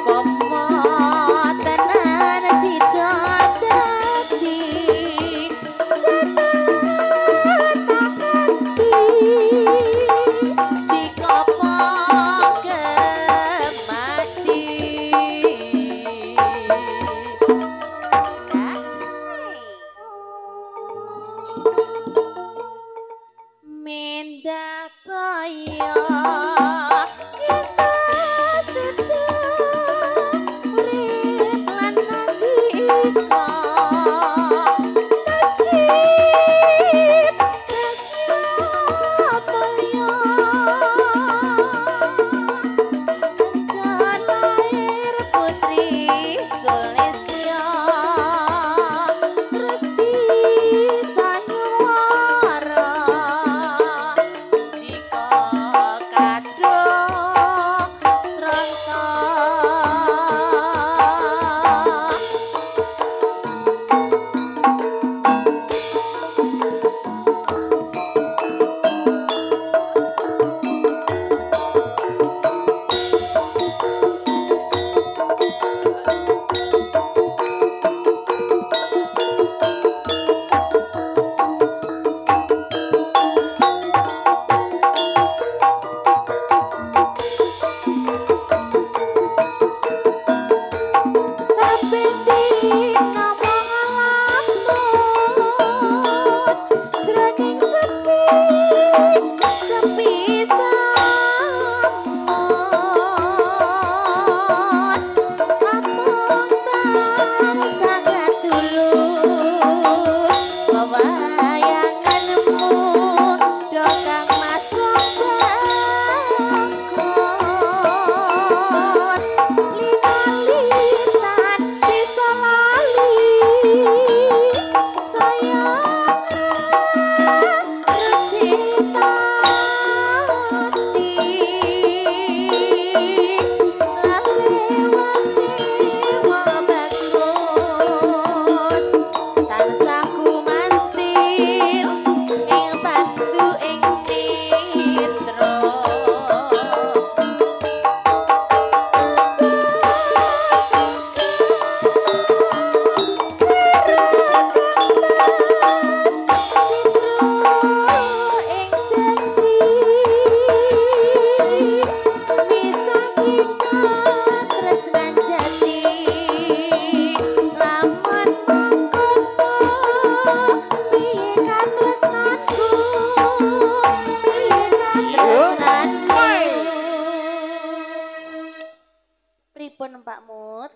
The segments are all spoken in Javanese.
Pomo tenan sida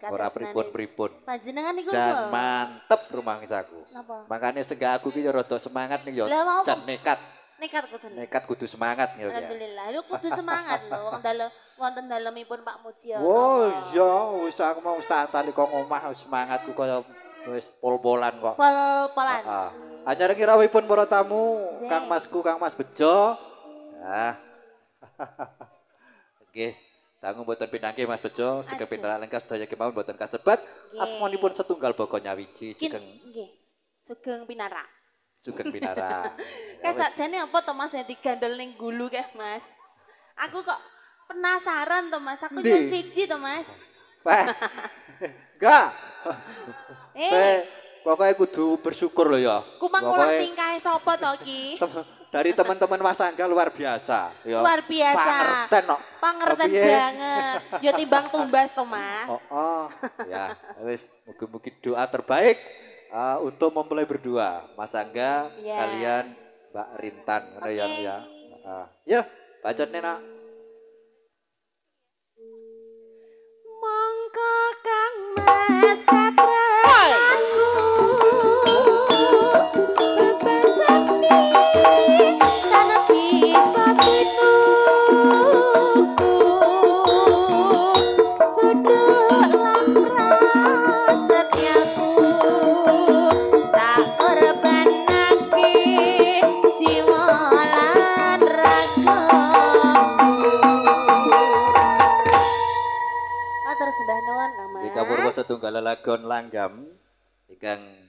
Ora pripun-pripun. Panjenengan niku jan mantep rumah saku. Napa? Makane sega aku ki rada semangat nih yo. Jan nekat. Nekat kudu. Nekat kudu semangat ya. Alhamdulillah. Lu kudu semangat lho wong dalem wonten dalemipun Pak Mujiono. Oh iya, wis aku mau tak tali kok omah semangatku kaya wis pol-polan kok. Pol-polan. Heeh. Anyar kirawipun para tamu, Kang Masku, Kang Mas Bejo. Nah. Nggih, dangu mboten pinangke Mas Bejo, sugeng pinara lengkap sedaya kemawon mboten kasebat. Asmanipun setunggal boko nyawiji sugeng. Nggih. Sugeng pinara. Sugeng pinara. Kayak sakjane apa to Mas yang digandol ning gulu kae Mas? Aku kok penasaran to Mas, aku nyun siji to Mas. Enggak. Pokoknya kudu bersyukur loh ya. Kumang ulang tingkahe sapa to ki? Dari teman-teman Mas Angga luar biasa. Ya. Luar biasa. Pangerten no. Pangerten banget. Ya timbang tumbas to Mas. Oh. Ya, wis mugi-mugi doa terbaik untuk mempelai berdua. Mas Angga kalian Mbak Rintan ya. Ya, bacot nih nak. Mongko Kang Mas satraku bebasani tanah bisa tinuku sudut lamra setiaku tak korbanake jiwa lan ragaku. Terus sudah nuwun Mas. Dikawurwa setunggal lagon langgam ingkang